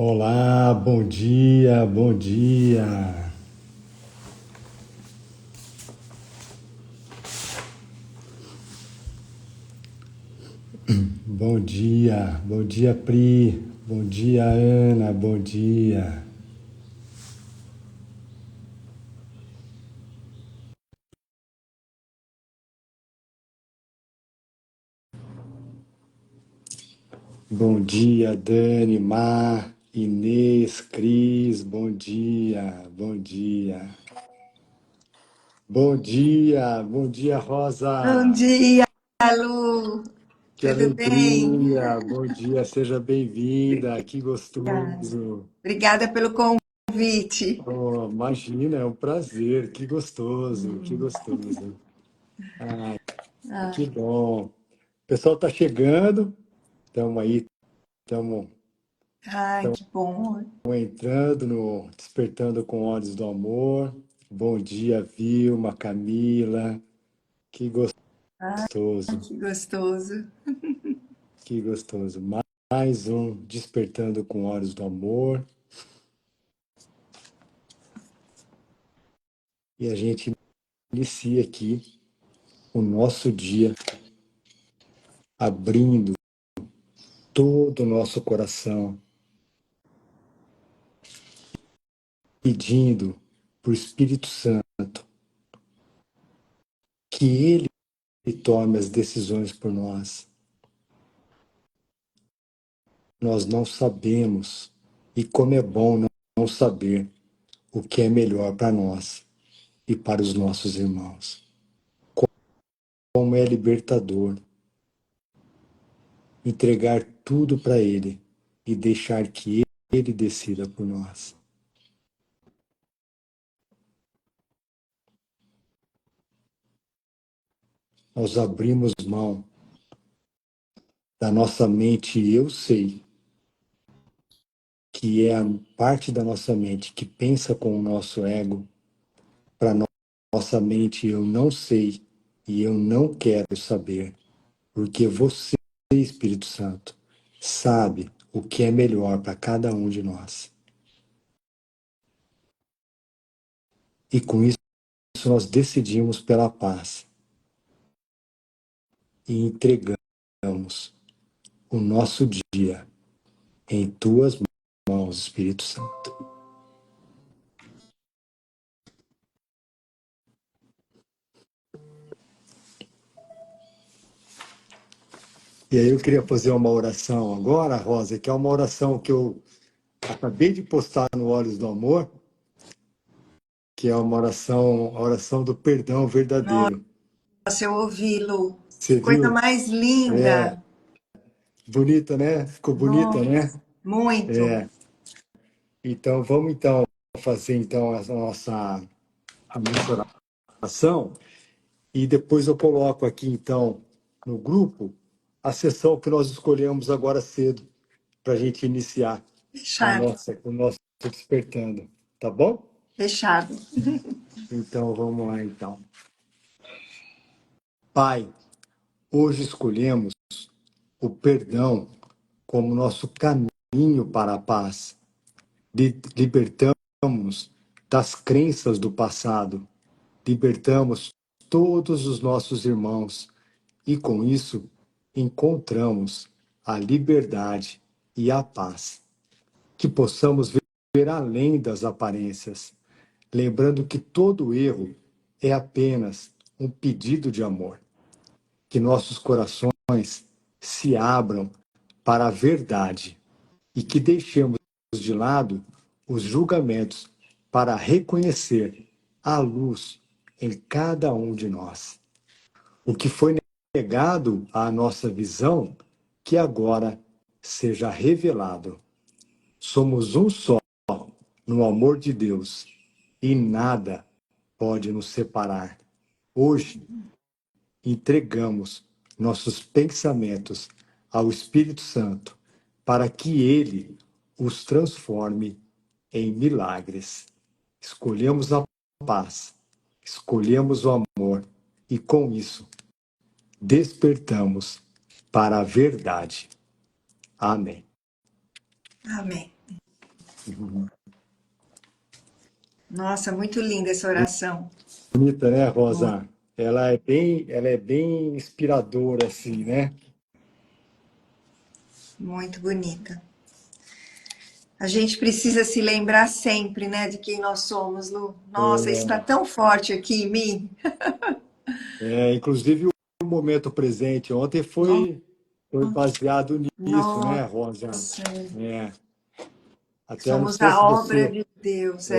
Olá, bom dia, bom dia. Bom dia, Pri. Bom dia, Ana, bom dia. Bom dia, Dani, Mar, Inês, Cris, bom dia, bom dia. Bom dia, Bom Rosa. dia, Lu. Que Tudo bem? alegria, bom dia, seja bem-vinda, que gostoso. Obrigada pelo convite. Oh, imagina, é um prazer, que gostoso, que gostoso. Ah, que bom. O pessoal está chegando, estamos aí, estamos Ai, que bom. entrando no Despertando com Olhos do Amor. Bom dia, Vilma, Camila, que gostoso, Que gostoso. que gostoso. Mais um Despertando com Olhos do Amor. E a gente inicia aqui o nosso dia abrindo todo o nosso coração, pedindo para o Espírito Santo que Ele tome as decisões por nós. Nós não sabemos, e como é bom não saber o que é melhor para nós e para os nossos irmãos. Como é libertador entregar tudo para Ele e deixar que Ele decida por nós. Nós abrimos mão da nossa mente, e eu sei que é a parte da nossa mente que pensa com o nosso ego, para nossa mente eu não sei e eu não quero saber, porque você, Espírito Santo, sabe o que é melhor para cada um de nós. E com isso nós decidimos pela paz e entregamos o nosso dia em tuas mãos, Espírito Santo. E aí eu queria fazer uma oração agora, Rosa, que é uma oração que eu acabei de postar no Olhos do Amor, que é uma oração, a oração do perdão verdadeiro. Nossa, eu ouvi, Lu. Que Você coisa viu? mais É, linda. bonita, né? Ficou bonita, né? Nossa, muito. É. Então, vamos então fazer então a nossa oração e depois eu coloco aqui então no grupo a sessão que nós escolhemos agora cedo para a gente iniciar Fechado, o nosso despertando, tá bom? fechado. Então, vamos lá então. Pai, hoje escolhemos o perdão como nosso caminho para a paz. Libertamos das crenças do passado, libertamos todos os nossos irmãos e, com isso, encontramos a liberdade e a paz. Que possamos ver além das aparências, lembrando que todo erro é apenas um pedido de amor. Que nossos corações se abram para a verdade e que deixemos de lado os julgamentos para reconhecer a luz em cada um de nós. O que foi negado à nossa visão, que agora seja revelado. Somos um só no amor de Deus e nada pode nos separar. Hoje, entregamos nossos pensamentos ao Espírito Santo para que ele os transforme em milagres. Escolhemos a paz, escolhemos o amor e, com isso, despertamos para a verdade. Amém. Amém. Nossa, muito linda essa oração. Bonita, né, Muito, Rosa? Ela é bem inspiradora, assim, né? muito bonita. A gente precisa se lembrar sempre, né, de quem nós somos, Lu. Nossa, isso está tão forte aqui em mim. Inclusive o momento presente ontem foi baseado nisso, né, Rosa? Nossa, É, até eu não somos sei a obra de Deus,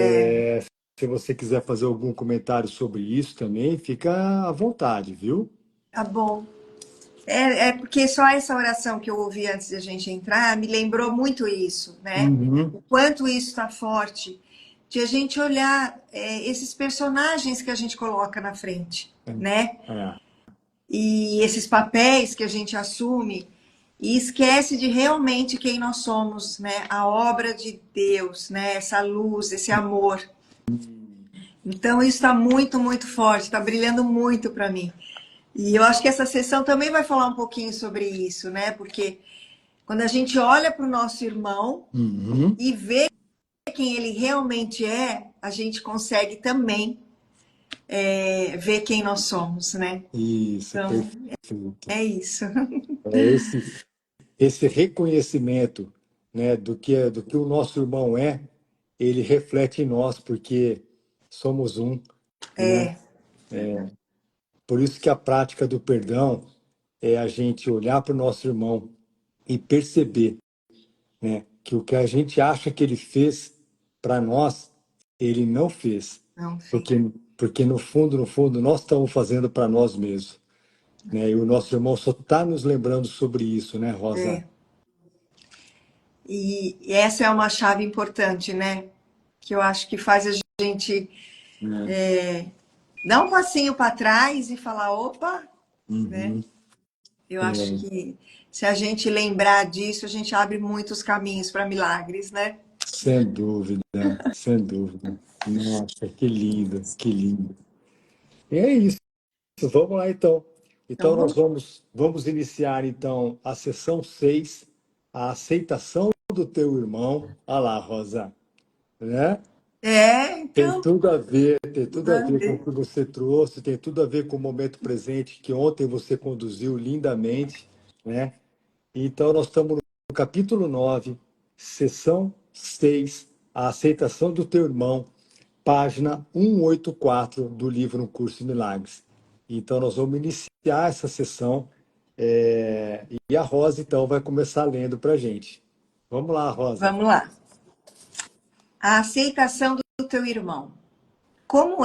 se você quiser fazer algum comentário sobre isso também, fica à vontade, viu? Tá bom. É porque só essa oração que eu ouvi antes de a gente entrar me lembrou muito isso, né? Uhum. O quanto isso está forte, de a gente olhar esses personagens que a gente coloca na frente, né? É, E esses papéis que a gente assume e esquece de realmente quem nós somos, né? A obra de Deus, né? Essa luz, esse amor. Então isso está muito, muito forte, está brilhando muito para mim. E eu acho que essa sessão também vai falar um pouquinho sobre isso, né? Porque quando a gente olha para o nosso irmão uhum. e vê quem ele realmente é, a gente consegue também ver quem nós somos, né? Isso, Então, perfeito. é isso. É esse reconhecimento, né, do que o nosso irmão é, ele reflete em nós, porque somos um, né? É, Por isso que a prática do perdão é a gente olhar para o nosso irmão e perceber, né, que o que a gente acha que ele fez para nós, ele não fez, não, porque filho. porque no fundo, nós estamos fazendo para nós mesmos, né? E o nosso irmão só está nos lembrando sobre isso, né, Rosa? É. E essa é uma chave importante, né? Que eu acho que faz a gente É. dar um passinho para trás e falar, opa, né? Uhum. Eu acho É. que se a gente lembrar disso, a gente abre muitos caminhos para milagres, né? Sem dúvida, sem dúvida. Nossa, que lindo, que lindo. E é isso, vamos lá então. Então, Então nós vamos iniciar então a sessão 6, a aceitação do teu irmão. Olha lá, Rosa, né? Tem então, tudo a ver, tem tudo a vai ver com o ver. que você trouxe, tem tudo a ver com o momento presente que ontem você conduziu lindamente, né? Então nós estamos no capítulo 9, sessão 6, a aceitação do teu irmão, página 184 do livro Um Curso de Milagres. Então, nós vamos iniciar essa sessão e a Rosa, então, vai começar lendo para a gente. Vamos lá, Rosa. Vamos lá. A aceitação do teu irmão. Como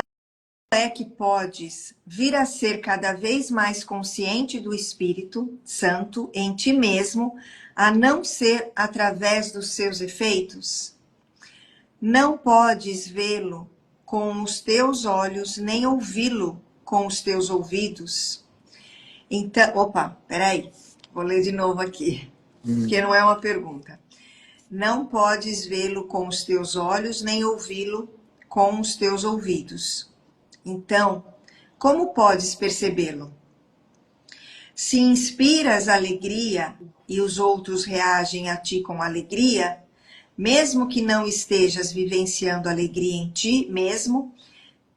é que podes vir a ser cada vez mais consciente do Espírito Santo em ti mesmo, a não ser através dos seus efeitos? Não podes vê-lo com os teus olhos, nem ouvi-lo com os teus ouvidos. Então, opa, peraí, vou ler de novo aqui, porque não é uma pergunta. Não podes vê-lo com os teus olhos, nem ouvi-lo com os teus ouvidos. Então, como podes percebê-lo? Se inspiras alegria e os outros reagem a ti com alegria, mesmo que não estejas vivenciando alegria em ti mesmo,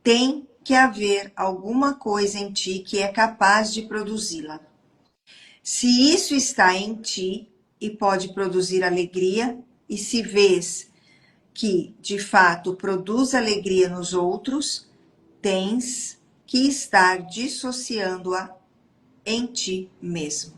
tem que haver alguma coisa em ti que é capaz de produzi-la. Se isso está em ti e pode produzir alegria, e se vês que, de fato, produz alegria nos outros, tens que estar dissociando-a em ti mesmo.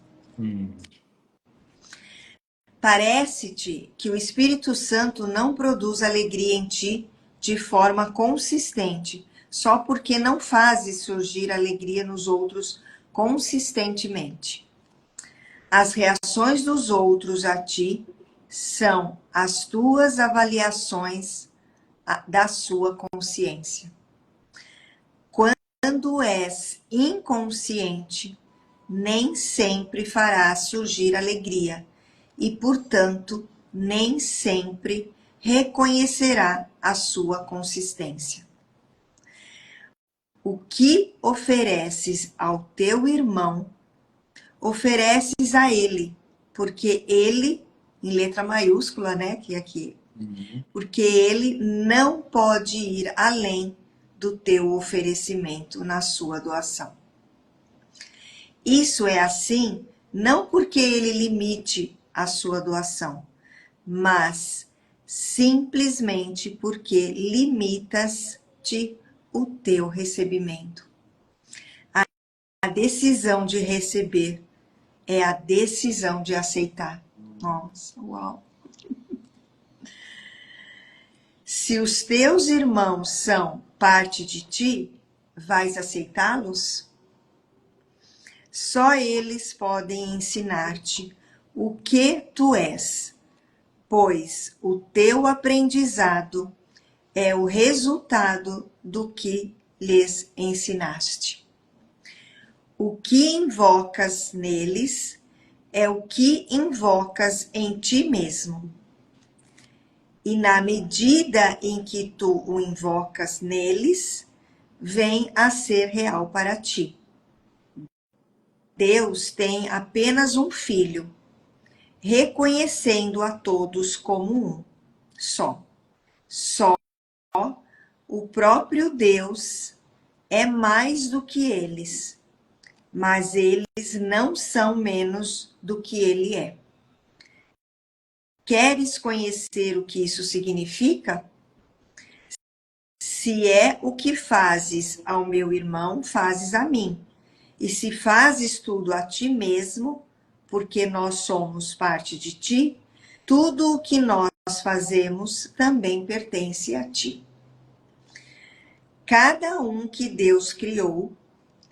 Parece-te que o Espírito Santo não produz alegria em ti de forma consistente, só porque não fazes surgir alegria nos outros consistentemente. As reações dos outros a ti são as tuas avaliações da sua consciência. Quando és inconsciente, nem sempre farás surgir alegria e, portanto, nem sempre reconhecerá a sua consistência. O que ofereces ao teu irmão, ofereces a ele, porque ele, em letra maiúscula, né, que aqui Uhum. porque ele não pode ir além do teu oferecimento na sua doação. Isso é assim não porque ele limite a sua doação, mas simplesmente porque limitas-te o teu recebimento. A decisão de receber é a decisão de aceitar. Nossa, uau! Se os teus irmãos são parte de ti, vais aceitá-los? Só eles podem ensinar-te o que tu és, pois o teu aprendizado é o resultado do que lhes ensinaste. O que invocas neles é o que invocas em ti mesmo. E na medida em que tu o invocas neles, vem a ser real para ti. Deus tem apenas um filho, reconhecendo a todos como um só. Só o próprio Deus é mais do que eles, mas eles não são menos do que ele é. Queres conhecer o que isso significa? Se é o que fazes ao meu irmão, fazes a mim. E se fazes tudo a ti mesmo, porque nós somos parte de ti, tudo o que nós fazemos também pertence a ti. Cada um que Deus criou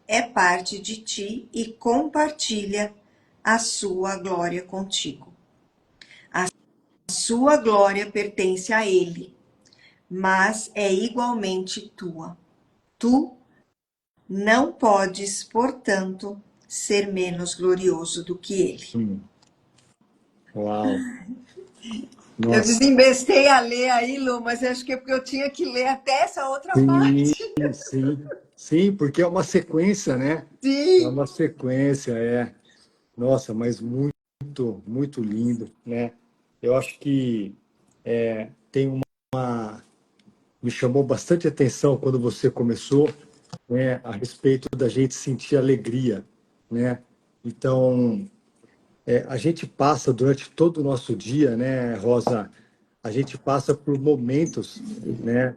é parte de ti e compartilha a sua glória contigo. A sua glória pertence a ele, mas é igualmente tua. Tu não podes, portanto, ser menos glorioso do que ele. Uau! Eu Nossa! desembestei a ler aí, Lu, mas acho que é porque eu tinha que ler até essa outra Sim, parte. sim, sim, porque é uma sequência, né? É Sim. uma sequência, é. Nossa, mas muito, muito lindo, né? Eu acho que tem uma. Me chamou bastante atenção quando você começou, né, a respeito da gente sentir alegria, né? Então, a gente passa durante todo o nosso dia, né, Rosa? A gente passa por momentos, né,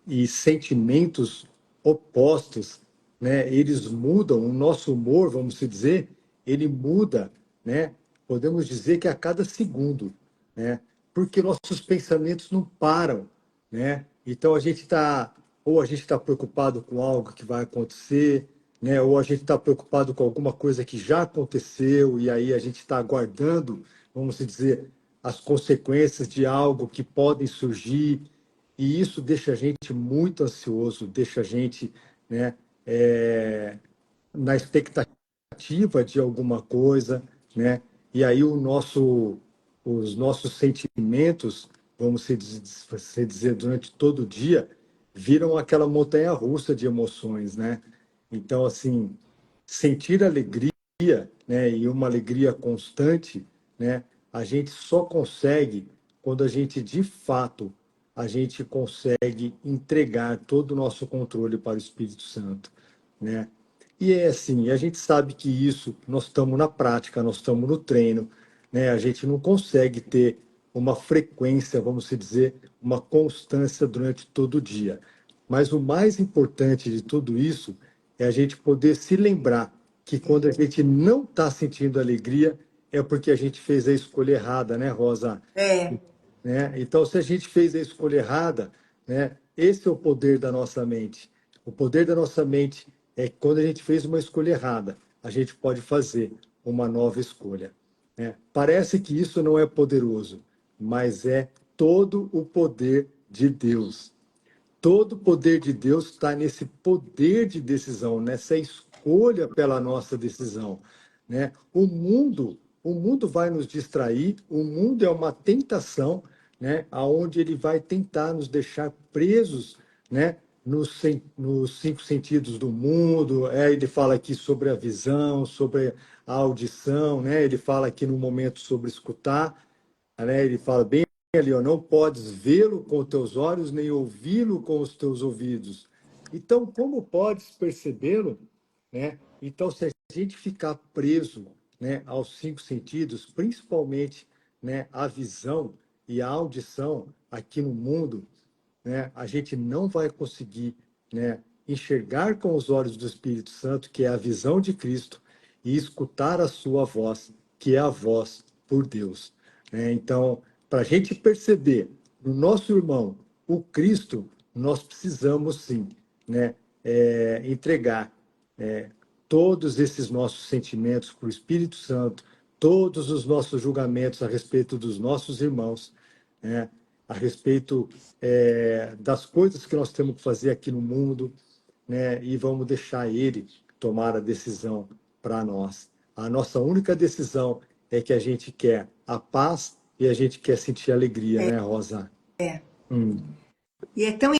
e sentimentos opostos, né? Eles mudam o nosso humor, vamos dizer, ele muda, né? Podemos dizer que a cada segundo, né? Porque nossos pensamentos não param, né? Então a gente está ou a gente está preocupado com algo que vai acontecer, né? Ou a gente está preocupado com alguma coisa que já aconteceu e aí a gente está aguardando, vamos dizer, as consequências de algo que podem surgir. E isso deixa a gente muito ansioso, deixa a gente, né, na expectativa de alguma coisa, né? E aí os nossos sentimentos, vamos se dizer, durante todo o dia, viram aquela montanha-russa de emoções, né? Então, assim, sentir alegria, né, e uma alegria constante, né, a gente só consegue quando a gente, de fato, a gente consegue entregar todo o nosso controle para o Espírito Santo, né? E é assim, a gente sabe que isso nós estamos na prática, nós estamos no treino, né? A gente não consegue ter uma frequência, vamos dizer, uma constância durante todo o dia. Mas o mais importante de tudo isso é a gente poder se lembrar que quando a gente não está sentindo alegria, é porque a gente fez a escolha errada, né, Rosa? É, Né? Então, se a gente fez a escolha errada, né, esse é o poder da nossa mente. O poder da nossa mente é que quando a gente fez uma escolha errada, a gente pode fazer uma nova escolha, né? Parece que isso não é poderoso, mas é todo o poder de Deus. Todo o poder de Deus está nesse poder de decisão, nessa escolha pela nossa decisão, né? O mundo vai nos distrair, o mundo é uma tentação, né? Aonde ele vai tentar nos deixar presos, né? Nos cinco sentidos do mundo. Ele fala aqui sobre a visão, sobre a audição, né? Ele fala aqui no momento sobre escutar, né? Ele fala bem ali, ó, não podes vê-lo com os teus olhos, nem ouvi-lo com os teus ouvidos. Então, como podes percebê-lo, né? Então, se a gente ficar preso, né, aos cinco sentidos, principalmente, né, a visão e a audição aqui no mundo, né, a gente não vai conseguir, né, enxergar com os olhos do Espírito Santo, que é a visão de Cristo, e escutar a sua voz, que é a voz por Deus. Né? Então, para a gente perceber no nosso irmão o Cristo, nós precisamos sim, né, entregar todos esses nossos sentimentos para o Espírito Santo, todos os nossos julgamentos a respeito dos nossos irmãos, né? A respeito das coisas que nós temos que fazer aqui no mundo, né? E vamos deixar Ele tomar a decisão para nós. A nossa única decisão é que a gente quer a paz e a gente quer sentir alegria, né, Rosa? É. Hum. E é tão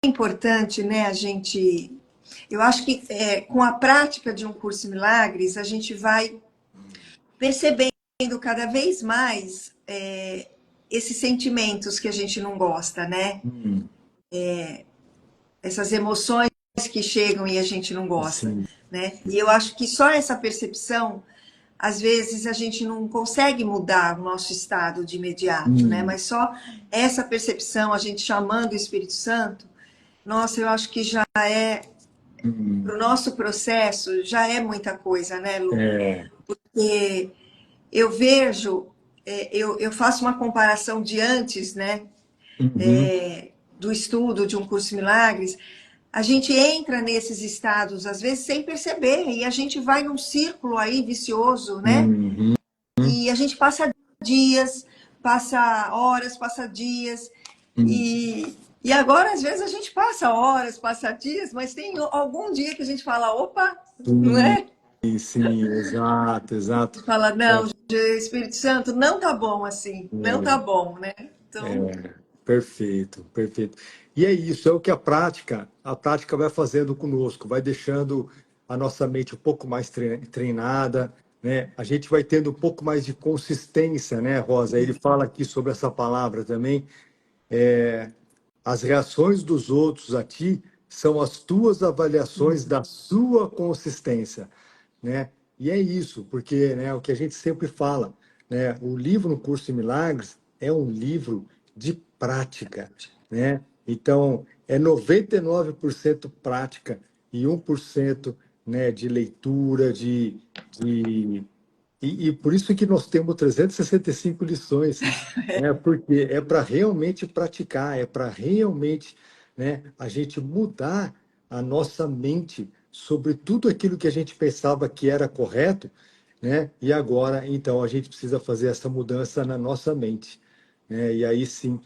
importante, né, a gente... Eu acho que com a prática de um curso em milagres, a gente vai percebendo cada vez mais esses sentimentos que a gente não gosta, né? Essas emoções que chegam e a gente não gosta, Sim. né? E eu acho que só essa percepção, às vezes a gente não consegue mudar o nosso estado de imediato, né? Mas só essa percepção, a gente chamando o Espírito Santo, nossa, eu acho que já é, para o nosso processo, já é muita coisa, né, Lu? Porque eu vejo, eu faço uma comparação de antes, né, do estudo de um curso de milagres, a gente entra nesses estados, às vezes, sem perceber, e a gente vai num círculo aí vicioso, né? E a gente passa dias, passa horas, passa dias, e agora, às vezes, a gente passa horas, passa dias, mas tem algum dia que a gente fala, opa, não é? Sim, exato, exato. Fala, não, Espírito Santo, não tá bom assim, não tá bom, né? Então, Perfeito, perfeito. E é isso, é o que a prática vai fazendo conosco, vai deixando a nossa mente um pouco mais treinada, né? A gente vai tendo um pouco mais de consistência, né, Rosa? Ele fala aqui sobre essa palavra também. As reações dos outros a ti são as tuas avaliações da sua consistência, né? E é isso, porque, né, o que a gente sempre fala, né, o livro no Curso de Milagres é um livro de prática, né? Então, é 99% prática e 1%, né, de leitura, e por isso que nós temos 365 lições, né? Porque é para realmente praticar, é para realmente, né, a gente mudar a nossa mente sobre tudo aquilo que a gente pensava que era correto, né? E agora, então, a gente precisa fazer essa mudança na nossa mente, né? E aí sim,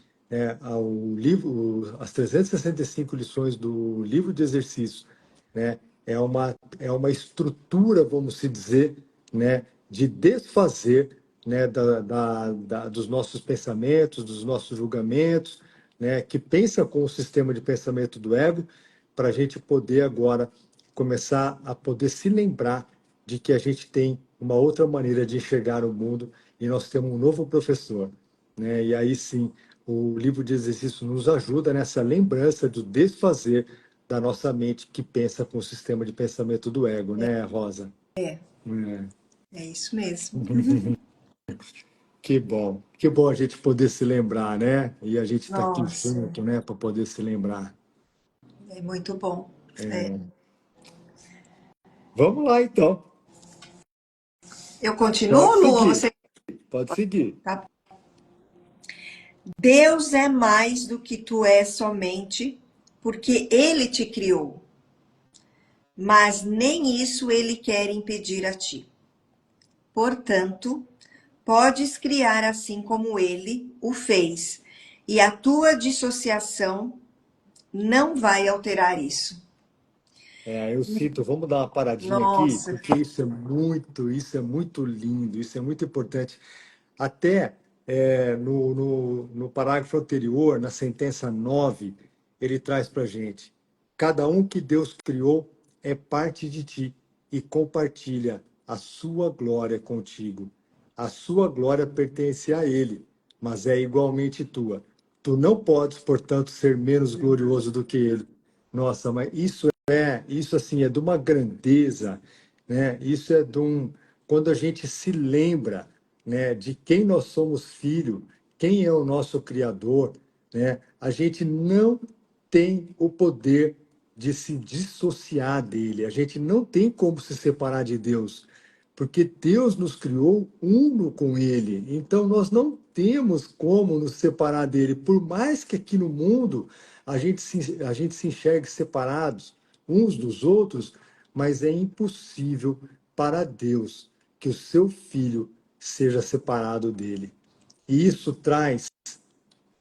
o livro, as 365 lições do livro de exercícios, né? É uma estrutura, vamos se dizer, né, de desfazer, né, dos nossos pensamentos, dos nossos julgamentos, né, que pensa com o sistema de pensamento do ego, para a gente poder agora começar a poder se lembrar de que a gente tem uma outra maneira de enxergar o mundo e nós temos um novo professor, né? E aí sim, o livro de exercício nos ajuda nessa lembrança do desfazer da nossa mente que pensa com o sistema de pensamento do ego, né, Rosa? é, É. é isso mesmo. Que bom a gente poder se lembrar, né? E a gente está aqui Nossa, junto, né, para poder se lembrar. é muito bom. É. Vamos lá, então. Eu continuo, Pode Lu? Ou seguir, você... pode seguir. Tá. Deus é mais do que tu és somente, porque Ele te criou. Mas nem isso Ele quer impedir a ti. Portanto, podes criar assim como Ele o fez, e a tua dissociação não vai alterar isso. Eu sinto, vamos dar uma paradinha aqui, Nossa, porque isso é muito lindo, isso é muito importante. Até no parágrafo anterior, na sentença 9, ele traz para a gente: cada um que Deus criou é parte de ti e compartilha a sua glória contigo. A sua glória pertence a Ele. mas é igualmente tua. Tu não podes, portanto, ser menos glorioso do que ele. Nossa, mas isso assim é de uma grandeza, né? Isso é de um quando a gente se lembra, né, de quem nós somos filho, quem é o nosso criador, né? A gente não tem o poder de se dissociar dele. A gente não tem como se separar de Deus, porque Deus nos criou uno com ele. Então nós não temos como nos separar dele, por mais que aqui no mundo a gente se enxergue separados uns dos outros, mas é impossível para Deus que o seu filho seja separado dele. E isso traz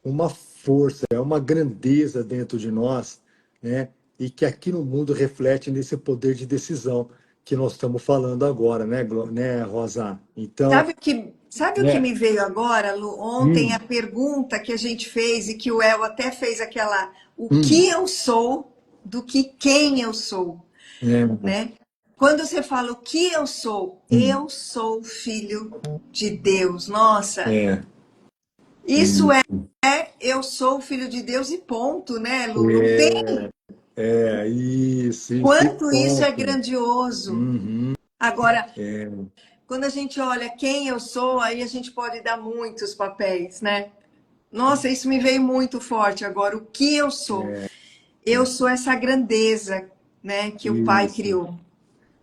uma força, é uma grandeza dentro de nós, né? E que aqui no mundo reflete nesse poder de decisão que nós estamos falando agora, né, né, Rosa? Então, Sabe o que né? me veio agora, Lu? Ontem a Hum, pergunta que a gente fez e que o El até fez aquela, o que hum, eu sou do que quem eu sou, é, né? Quando você fala o que hum, eu sou filho de Deus. Nossa, é, isso isso, eu sou filho de Deus e ponto, né, Lu? Não tem é, isso, e quanto isso é ponto. grandioso. Uhum, Agora, é, quando a gente olha quem eu sou, aí a gente pode dar muitos papéis, né? Nossa, isso me veio muito forte agora. O que eu sou? Eu sou essa grandeza, né, que o Pai isso. criou.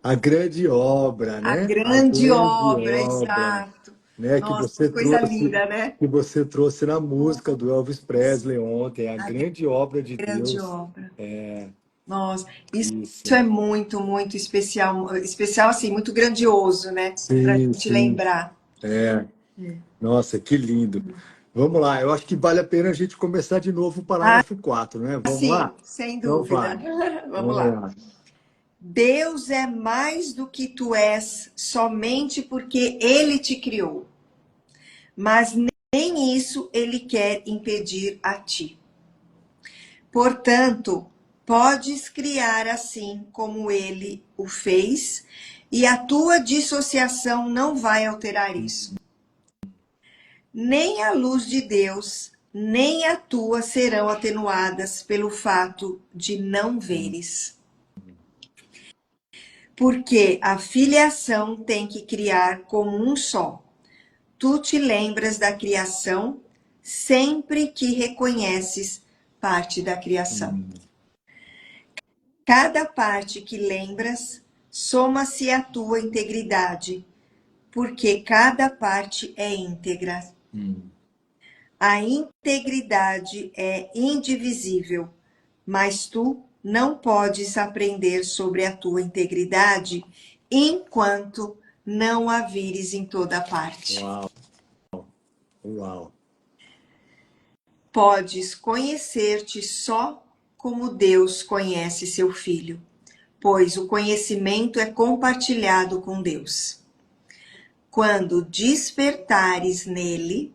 A grande obra, A né? A grande grande obra, obra, exato. né? Nossa, que coisa linda, né? Que você trouxe na música do Elvis Presley ontem, a A grande obra de grande Deus. obra. É Nossa, isso isso. é muito, muito especial. Especial, assim, muito grandioso, né? Para a Sim, gente sim. lembrar. É. Nossa, que lindo. Vamos lá, eu acho que vale a pena a gente começar de novo o Ah, parágrafo 4, né? Vamos sim, lá? sem Então dúvida. vai. Vamos Vamos lá. lá. Deus é mais do que tu és somente porque Ele te criou. Mas nem isso Ele quer impedir a ti. Portanto, podes criar assim como Ele o fez, e a tua dissociação não vai alterar isso. Nem a luz de Deus, nem a tua serão atenuadas pelo fato de não veres. Porque a filiação tem que criar como um só. Tu te lembras da criação sempre que reconheces parte da criação. Cada parte que lembras soma-se à tua integridade, porque cada parte é íntegra. Hum. A integridade é indivisível, mas tu não podes aprender sobre a tua integridade enquanto não a vires em toda parte. Uau, uau. Podes conhecer-te só como Deus conhece seu filho, pois o conhecimento é compartilhado com Deus. Quando despertares nele,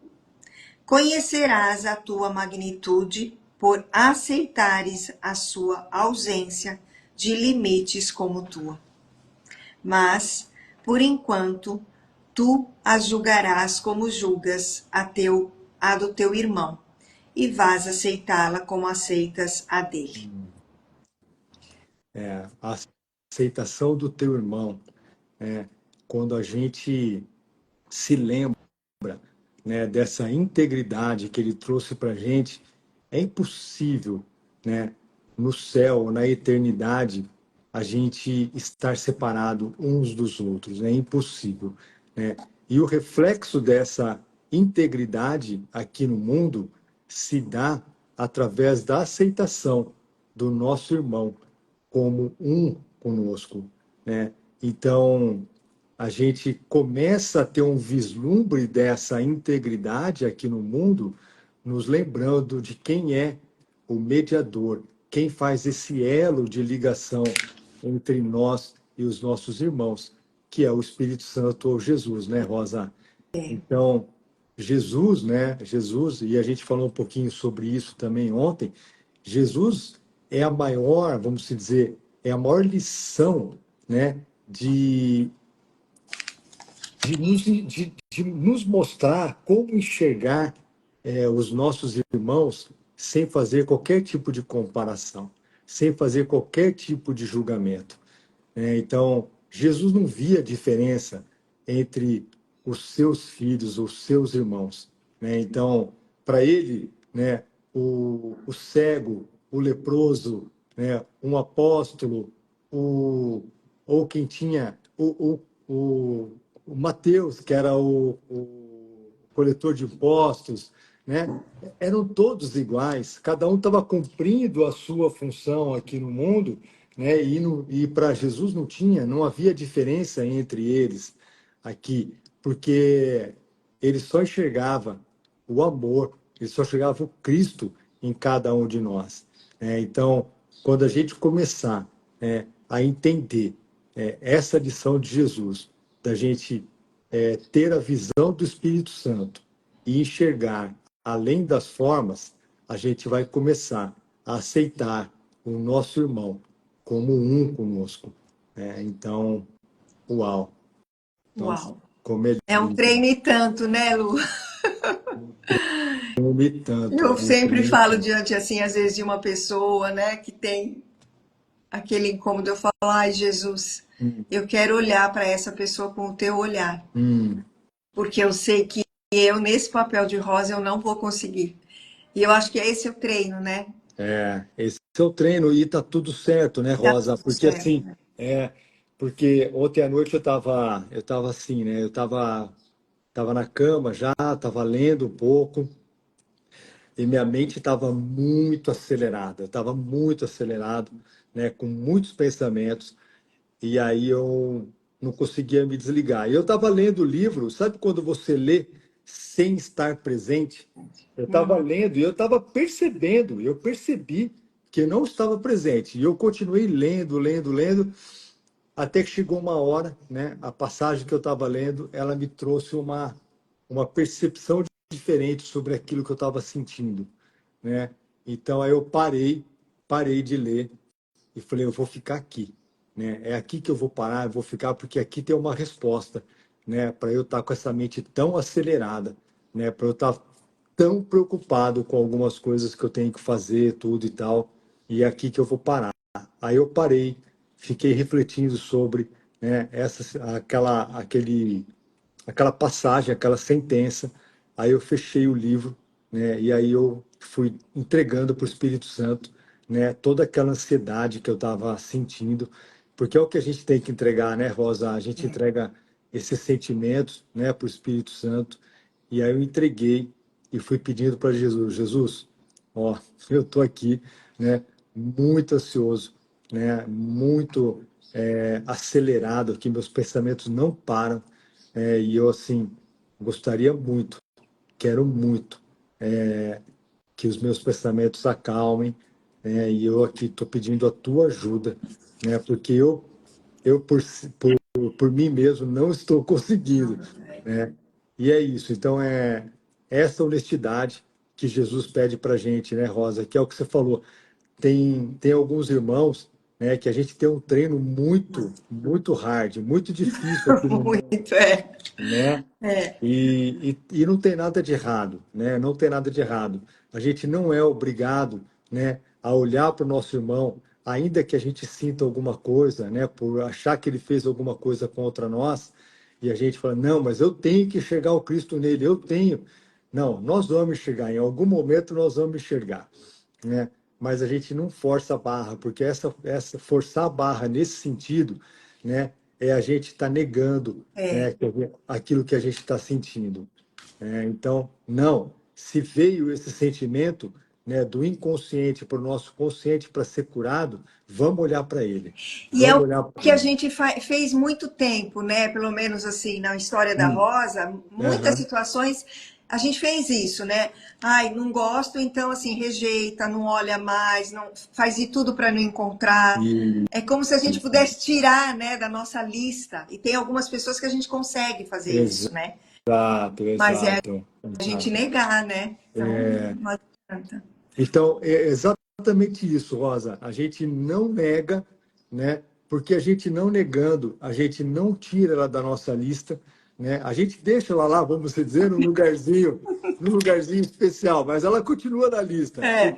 conhecerás a tua magnitude por aceitares a sua ausência de limites como tua. Mas, por enquanto, tu as julgarás como julgas a do teu irmão, e vás aceitá-la como aceitas a dele. É, a aceitação do teu irmão, né? Quando a gente se lembra, né, dessa integridade que ele trouxe para a gente, é impossível, né, no céu, na eternidade, a gente estar separado uns dos outros. É impossível, né? E o reflexo dessa integridade aqui no mundo se dá através da aceitação do nosso irmão como um conosco, né? Então, a gente começa a ter um vislumbre dessa integridade aqui no mundo, nos lembrando de quem é o mediador, quem faz esse elo de ligação entre nós e os nossos irmãos, que é o Espírito Santo ou Jesus, né, Rosa? Então, Jesus, né? Jesus, e a gente falou um pouquinho sobre isso também ontem. Jesus é a maior, vamos dizer, é a maior lição, né? De nos mostrar como enxergar os nossos irmãos sem fazer qualquer tipo de comparação, sem fazer qualquer tipo de julgamento. Então, Jesus não via diferença entre os seus filhos, os seus irmãos. Então, para ele, o cego, o leproso, um apóstolo, o, ou quem tinha, o Mateus, que era o coletor de impostos, né? Eram todos iguais, cada um estava cumprindo a sua função aqui no mundo, e para Jesus não havia diferença entre eles aqui, porque ele só enxergava o amor, ele só enxergava o Cristo em cada um de nós. Então, quando a gente começar, a entender essa lição de Jesus, da gente ter a visão do Espírito Santo e enxergar além das formas, a gente vai começar a aceitar o nosso irmão como um conosco. Então, uau! Nossa, Uau! como é É um lindo, treino e tanto, né, Lu? come tanto, Eu um sempre treino falo tanto. diante, assim, às vezes, de uma pessoa, né, que tem aquele incômodo. Eu falo, ai, Jesus, Hum, eu quero olhar para essa pessoa com o teu olhar, hum, porque eu sei que eu, nesse papel de rosa, eu não vou conseguir. E eu acho que esse é o treino, né? esse é o treino e tá tudo certo, né, Tá Rosa? tudo Porque certo. assim, porque ontem à noite eu tava assim, né? Eu tava na cama já, tava lendo um pouco e minha mente estava muito acelerada, eu estava muito acelerado, com muitos pensamentos. E aí eu não conseguia me desligar. E eu estava lendo o livro, sabe quando você lê sem estar presente? Eu estava Uhum. lendo e eu estava percebendo, eu percebi que eu não estava presente. E eu continuei lendo, lendo, lendo, até que chegou uma hora, a passagem que eu estava lendo, ela me trouxe uma percepção diferente sobre aquilo que eu estava sentindo, né? Então aí eu parei de ler e falei, eu vou ficar aqui, É aqui que eu vou parar, eu vou ficar porque aqui tem uma resposta, Para eu estar com essa mente tão acelerada, Para eu estar tão preocupado com algumas coisas que eu tenho que fazer, tudo e tal, e é aqui que eu vou parar. Aí eu parei, fiquei refletindo sobre, aquela passagem, aquela sentença. Aí eu fechei o livro, e aí eu fui entregando para o Espírito Santo, toda aquela ansiedade que eu estava sentindo, porque é o que a gente tem que entregar, né, Rosa? A gente É. entrega esses sentimentos, para o Espírito Santo. E aí eu entreguei e fui pedindo para Jesus, Jesus, ó, eu estou aqui, muito ansioso, muito acelerado, que meus pensamentos não param, e eu, assim, gostaria muito, quero muito que os meus pensamentos acalmem, e eu aqui estou pedindo a tua ajuda, porque eu por mim mesmo não estou conseguindo, né? E é isso. Então é essa honestidade que Jesus pede para a gente, né, Rosa? Que é o que você falou. Tem alguns irmãos, que a gente tem um treino muito, muito hard, muito difícil aqui no mundo, Muito, é. né? É. E não tem nada de errado, né? Não tem nada de errado. A gente não é obrigado, a olhar para o nosso irmão, ainda que a gente sinta alguma coisa, por achar que ele fez alguma coisa contra nós, e a gente fala, não, mas eu tenho que enxergar o Cristo nele, eu tenho. Não, nós vamos enxergar, em algum momento nós vamos enxergar, Mas a gente não força a barra, porque essa forçar a barra nesse sentido, é a gente estar negando, É. aquilo que a gente está sentindo. Então, não. Se veio esse sentimento, do inconsciente para o nosso consciente para ser curado, vamos olhar para ele. E é Vamos o olhar para que a ele. gente fez muito tempo, né? Pelo menos assim, na história da Hum, Rosa, muitas aham, situações a gente fez isso, né? Ai, não gosto, então assim, rejeita, não olha mais, não faz de tudo para não encontrar. e- É como se a gente pudesse tirar, né, da nossa lista. E tem algumas pessoas que a gente consegue fazer isso, né? exato, Mas é exato, a gente exato. negar, né? Então, não adianta. Então, é exatamente isso, Rosa. A gente não nega, Porque a gente não negando, a gente não tira ela da nossa lista, né? A gente deixa ela lá, vamos dizer, num lugarzinho especial, mas ela continua na lista, É,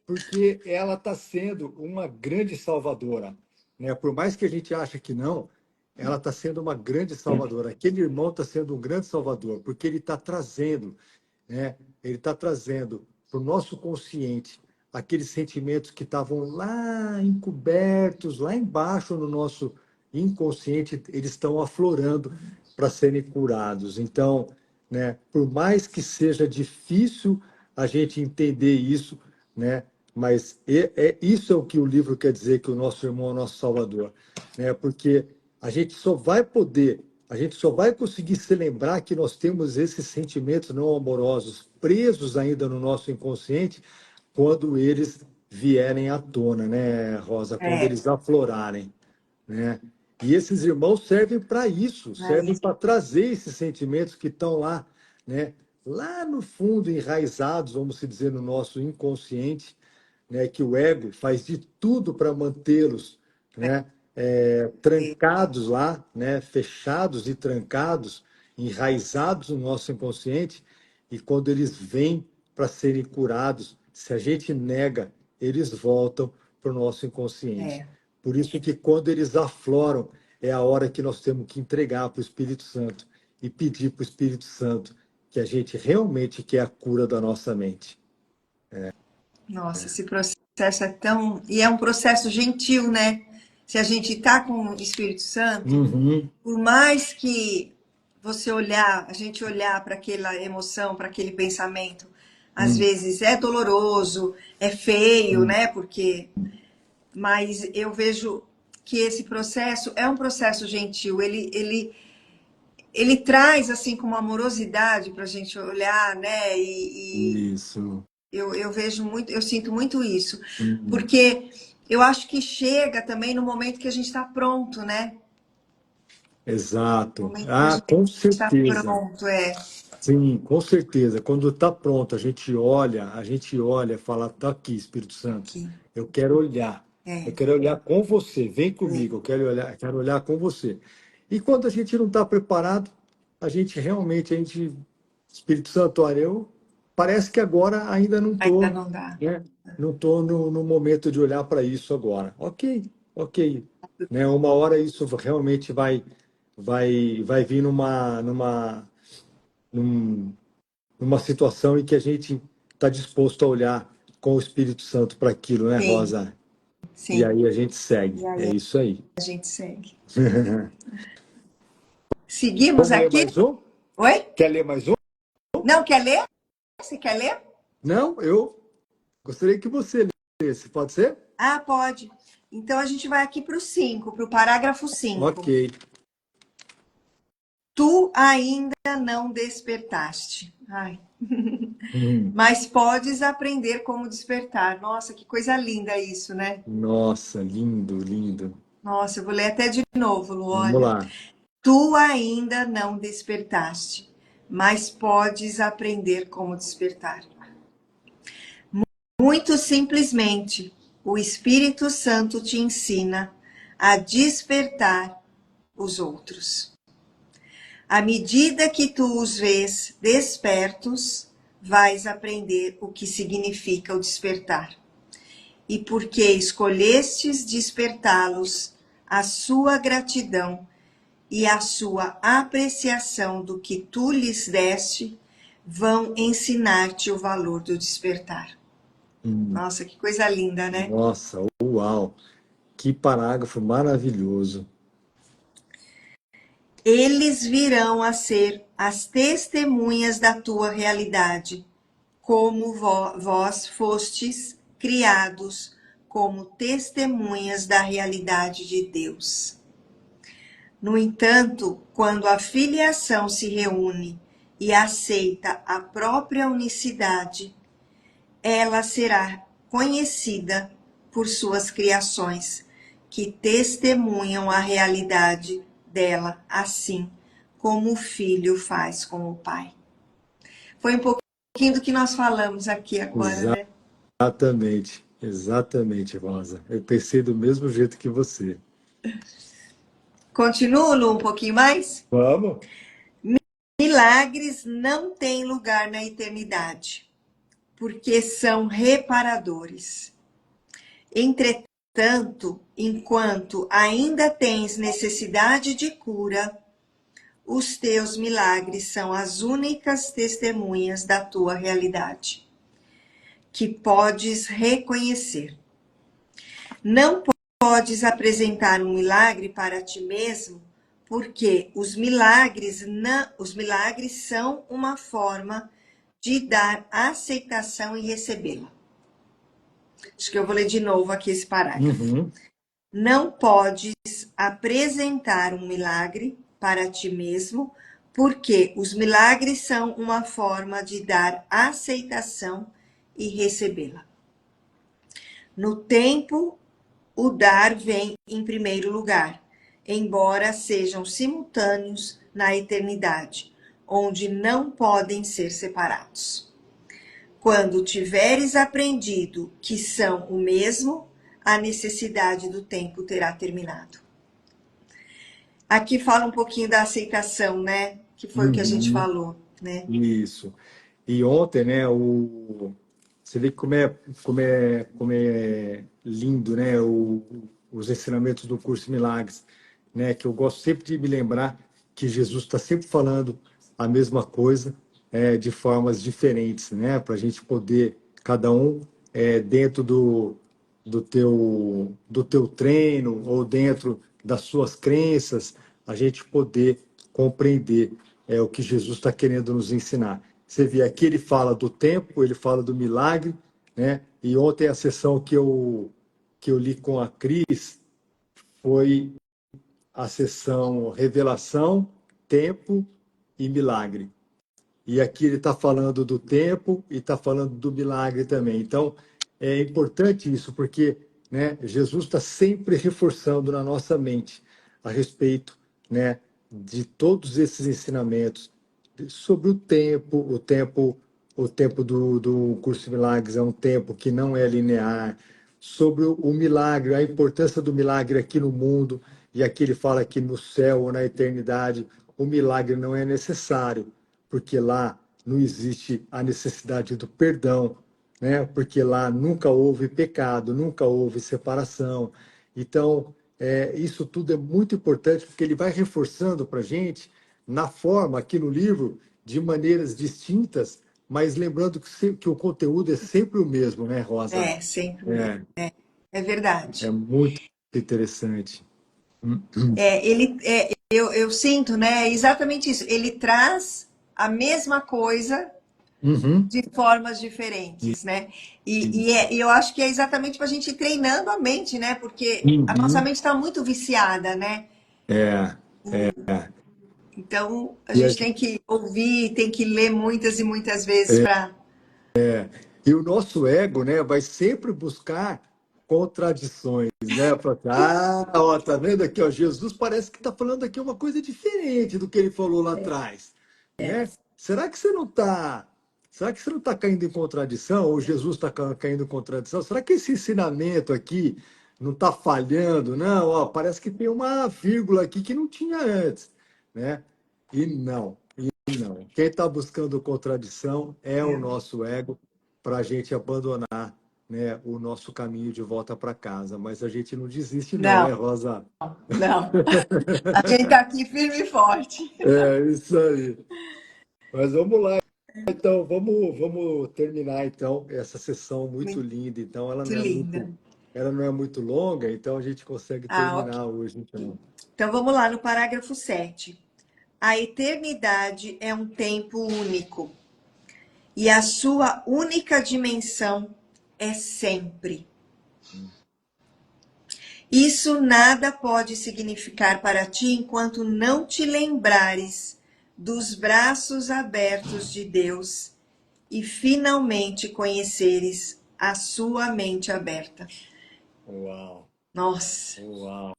porque ela está sendo uma grande salvadora, né? Por mais que a gente ache que não, ela está sendo uma grande salvadora. Aquele irmão está sendo um grande salvador, porque ele está trazendo, né? Ele está trazendo para o nosso consciente aqueles sentimentos que estavam lá encobertos, lá embaixo no nosso inconsciente, eles estão aflorando para serem curados. Então, né, por mais que seja difícil a gente entender isso, né, mas isso é o que o livro quer dizer, que o nosso irmão é o nosso Salvador, né, porque a gente só vai conseguir se lembrar que nós temos esses sentimentos não amorosos presos ainda no nosso inconsciente quando eles vierem à tona, né, Rosa? Quando é, eles aflorarem, né? E esses irmãos servem para isso, servem aí, para trazer esses sentimentos que estão lá, né? Lá no fundo, enraizados, vamos dizer, no nosso inconsciente, né? Que o ego faz de tudo para mantê-los, né? Trancados lá, né? Fechados e trancados, enraizados no nosso inconsciente, e quando eles vêm para serem curados, se a gente nega, eles voltam para o nosso inconsciente. é. Por isso que quando eles afloram, é a hora que nós temos que entregar para o Espírito Santo e pedir para o Espírito Santo que a gente realmente quer a cura da nossa mente. Nossa, esse processo é tão. E é um processo gentil, né? Se a gente está com o Espírito Santo, Uhum, por mais que você olhar, a gente olhar para aquela emoção, para aquele pensamento, às uhum, vezes é doloroso, é feio, uhum. né? Porque. Mas eu vejo que esse processo é um processo gentil. Ele traz, assim, com uma amorosidade para a gente olhar, né? E Isso. eu vejo muito, eu sinto muito isso. Uhum. Porque eu acho que chega também no momento que a gente está pronto, né? No Exato. momento que a Ah, gente com está certeza. pronto, é. Sim, com certeza. Quando está pronto, a gente olha e fala, tá aqui, Espírito Santo, Aqui. eu quero olhar. Eu É. quero olhar com você. Vem comigo, eu quero olhar com você. E quando a gente não está preparado, Espírito Santo, olha, parece que agora ainda não Ainda estou, não dá. né? Não estou no momento de olhar para isso agora. Ok, ok. Né? Uma hora isso realmente vai vir num- numa situação em que a gente está disposto a olhar com o Espírito Santo para aquilo, né, Sim, Rosa? E sim. aí a gente E segue. É aí isso aí. a gente segue. Seguimos Vamos ler aqui? mais um? Oi? Quer ler mais um? Não, quer ler? Você quer ler? Não, eu gostaria que você lesse. Pode ser? Ah, pode. Então a gente vai aqui para o 5, para o parágrafo Ok. 5. Tu ainda não despertaste. Ai. Hum. Mas podes aprender como despertar. Nossa, que coisa linda isso, né? Nossa, lindo, lindo. Nossa, eu vou ler até de novo, Lu. Vamos Olha. lá. Tu ainda não despertaste, mas podes aprender como despertar. Muito simplesmente, o Espírito Santo te ensina a despertar os outros. À medida que tu os vês despertos, vais aprender o que significa o despertar. E porque escolhestes despertá-los, a sua gratidão e a sua apreciação do que tu lhes deste vão ensinar-te o valor do despertar. Hum. Nossa, que coisa linda, né? Nossa, uau. Que parágrafo maravilhoso. Eles virão a ser as testemunhas da tua realidade, como vós fostes criados como testemunhas da realidade de Deus. No entanto, quando a filiação se reúne e aceita a própria unicidade, ela será conhecida por suas criações, que testemunham a realidade dela, assim como o filho faz com o pai. Foi um pouquinho do que nós falamos aqui agora, né? Exatamente, exatamente, Rosa. Eu pensei do mesmo jeito que você. Continuo, Lu, um pouquinho mais? Vamos? milagres não têm lugar na eternidade, porque são reparadores. Entretanto, enquanto ainda tens necessidade de cura, os teus milagres são as únicas testemunhas da tua realidade, que podes reconhecer. Não podes apresentar um milagre para ti mesmo, porque os milagres são uma forma de dar aceitação e recebê-la. Acho que eu vou ler de novo aqui esse parágrafo. Uhum. Não podes apresentar um milagre para ti mesmo, porque os milagres são uma forma de dar aceitação e recebê-la. No tempo, o dar vem em primeiro lugar, embora sejam simultâneos na eternidade, onde não podem ser separados. Quando tiveres aprendido que são o mesmo, a necessidade do tempo terá terminado. Aqui fala um pouquinho da aceitação, né? Que foi o que a gente Uhum. falou, né? Isso. E ontem, né, você vê como é lindo, né, os ensinamentos do curso Milagres, né, que eu gosto sempre de me lembrar que Jesus está sempre falando a mesma coisa, de formas diferentes, né, para a gente poder, cada um, dentro do teu treino ou dentro das suas crenças, a gente poder compreender o que Jesus está querendo nos ensinar. Você vê aqui, ele fala do tempo, ele fala do milagre, né? E ontem a sessão que eu li com a Cris foi a sessão Revelação, Tempo e Milagre. E aqui ele está falando do tempo e está falando do milagre também. Então, é importante isso, porque, né, Jesus está sempre reforçando na nossa mente a respeito, né, de todos esses ensinamentos sobre o tempo do curso de milagres é um tempo que não é linear, sobre o milagre, a importância do milagre aqui no mundo, e aqui ele fala que no céu ou na eternidade o milagre não é necessário, porque lá não existe a necessidade do perdão, né? Porque lá nunca houve pecado, nunca houve separação. Então, isso tudo é muito importante, porque ele vai reforçando para a gente, na forma, aqui no livro, de maneiras distintas, mas lembrando que o conteúdo é sempre o mesmo, né, Rosa? Sempre o mesmo. É, É é verdade. muito interessante. Eu sinto, né? Exatamente isso. Ele traz a mesma coisa Uhum. de formas diferentes, né? E eu acho que é exatamente para a gente ir treinando a mente, né? Porque a nossa Uhum. mente está muito viciada, né? É, Então a e a gente tem que ouvir, tem que ler muitas e muitas vezes gente para. E o nosso ego, né, vai sempre buscar contradições, né? Ó, tá vendo aqui, ó, Jesus parece que está falando aqui uma coisa diferente do que ele falou lá atrás, né? Será que você não está? Será que você não está caindo em contradição? Ou Jesus está caindo em contradição? Será que esse ensinamento aqui não está falhando? Não, ó, parece que tem uma vírgula aqui que não tinha antes, né? E não. Não. Quem está buscando contradição é o nosso ego, para a gente abandonar, né, o nosso caminho de volta para casa. Mas a gente não desiste, não, Não, é, Rosa? não. A gente está aqui firme e forte. É isso aí. Mas vamos lá, então, vamos terminar então essa sessão muito Muito linda. Então, ela não é linda. muito, ela não é muito longa, então a gente consegue Ok. terminar hoje, então. Então vamos lá no parágrafo 7. A eternidade é um tempo único e a sua única dimensão é sempre. Isso nada pode significar para ti enquanto não te lembrares dos braços abertos de Deus e finalmente conheceres a sua mente aberta. Uau, Nossa, uau,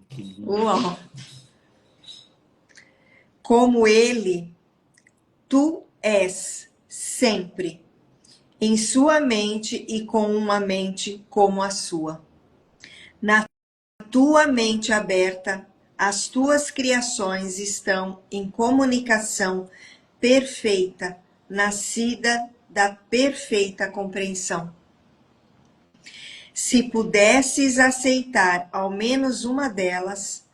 que lindo. uau. Como ele, tu és sempre em sua mente e com uma mente como a sua. Na tua mente aberta, as tuas criações estão em comunicação perfeita, nascida da perfeita compreensão. Se pudesses aceitar ao menos uma delas,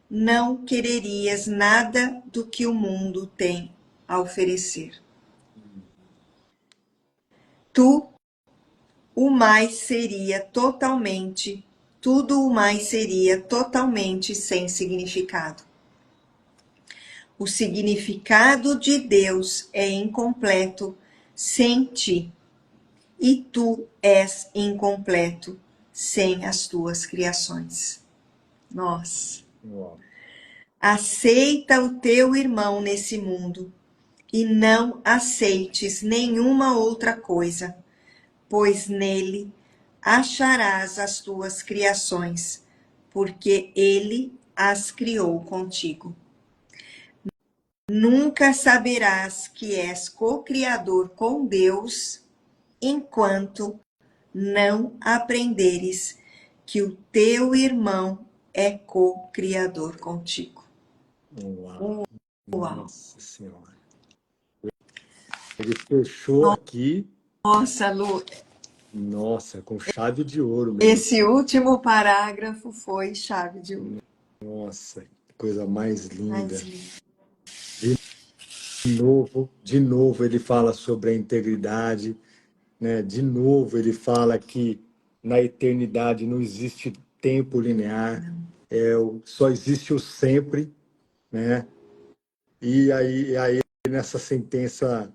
não quererias nada do que o mundo tem a oferecer. Tudo o mais seria totalmente sem significado. O significado de Deus é incompleto sem ti, e tu és incompleto sem as tuas criações. Nossa. Uau. Aceita o teu irmão nesse mundo e não aceites nenhuma outra coisa, pois nele acharás as tuas criações, porque ele as criou contigo. Nunca saberás que és co-criador com Deus enquanto não aprenderes que o teu irmão é co-criador contigo. Uau. Uau! Nossa Senhora. Ele fechou aqui, Nossa, Lu, nossa, com chave de ouro mesmo. esse último parágrafo foi chave de ouro. Nossa, que coisa mais linda. Mais lindo. De novo ele fala sobre a integridade, né? De novo ele fala que na eternidade não existe tempo linear, só existe o sempre, né? E aí nessa sentença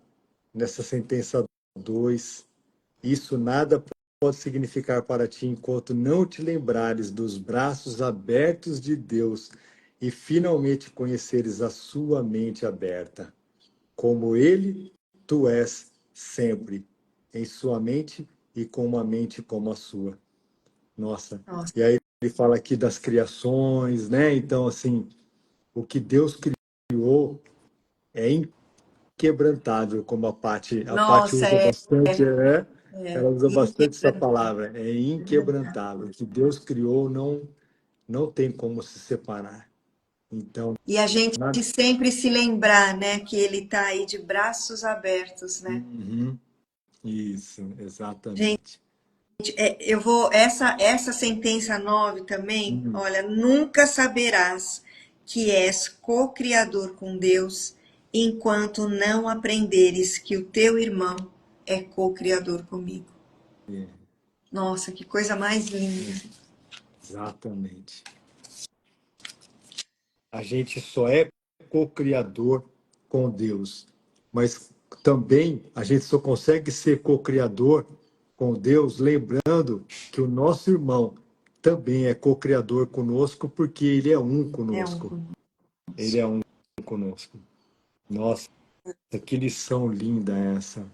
2, isso nada pode significar para ti enquanto não te lembrares dos braços abertos de Deus e finalmente conheceres a sua mente aberta. Como ele, tu és sempre, em sua mente e com uma mente como a sua. Nossa. Nossa. E aí ele fala aqui das criações, né? Então, assim, o que Deus criou é inquebrantável, como a Paty Nossa, usa bastante, né? Ela usa bastante essa inquebrantável. palavra, é inquebrantável. O que Deus criou não tem como se separar. Então, E a gente nada... sempre se lembrar, né, que ele está aí de braços abertos, né? Uhum. Isso, exatamente. Eu vou essa sentença 9 também, olha, nunca saberás que és co-criador com Deus enquanto não aprenderes que o teu irmão é co-criador comigo. É, Nossa, que coisa mais linda. exatamente. A gente só é co-criador com Deus, mas também a gente só consegue ser co-criador com Deus, lembrando que o nosso irmão também é co-criador conosco, porque ele é um É conosco. um Ele é um conosco. Nossa, que lição linda essa.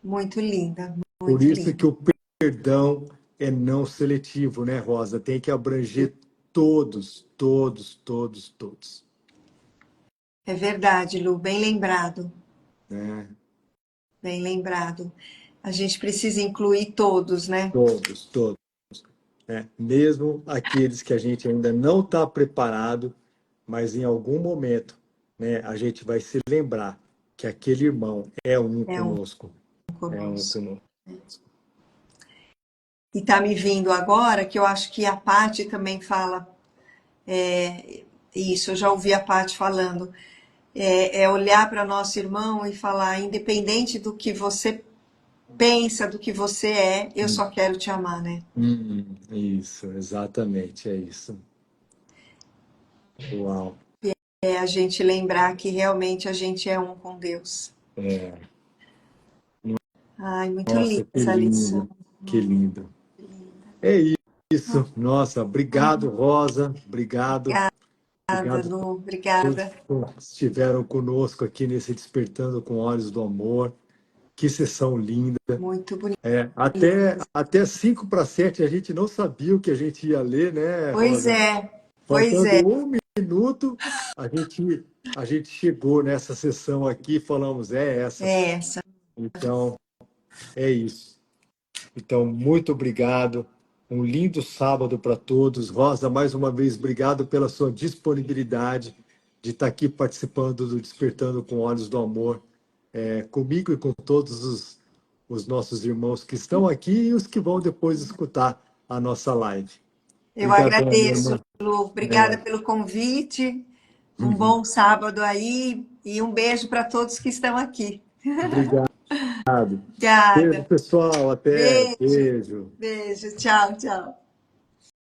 muito linda, Por muito isso linda. que o perdão é não seletivo, né, Rosa? Tem que abranger todos, todos, todos, todos. É verdade, Lu, bem lembrado, Né? bem lembrado. A gente precisa incluir todos, né? Todos, todos. Né? Mesmo aqueles que a gente ainda não está preparado, mas em algum momento, né, a gente vai se lembrar que aquele irmão é um É um conosco. É um conosco. conosco. E tá me vindo agora que eu acho que a Paty também fala isso, eu já ouvi a Paty falando. É olhar para nosso irmão e falar, independente do que você pensa, do que você é, eu só quero te amar, né? Isso, exatamente, é isso. Uau. É a gente lembrar que realmente a gente é um com Deus. É. Ai, muito Nossa, linda que essa lição. lindo, que lindo. É isso. Nossa, obrigado, Rosa. Obrigado. Obrigada, Obrigado Lu, a todos obrigada. que estiveram conosco aqui nesse Despertando com Olhos do Amor. Que sessão linda. Muito bonita. Até 5 para 7 a gente não sabia o que a gente ia ler, né, Pois Rosa? é, pois Faltando é. 1 minuto, a gente chegou nessa sessão aqui e falamos, é essa. É essa. Então, é isso. Então, muito obrigado. Um lindo sábado para todos. Rosa, mais uma vez, obrigado pela sua disponibilidade de estar aqui participando do Despertando com Olhos do Amor, comigo e com todos os nossos irmãos que estão aqui e os que vão depois escutar a nossa live. Eu Obrigadão, minha agradeço, irmã. Lu. Obrigada pelo convite. Um Uhum. bom sábado aí e um beijo para todos que estão aqui. Obrigado. Beijo, Obrigada. pessoal. Até. Beijo, Beijo. beijo. Tchau, tchau.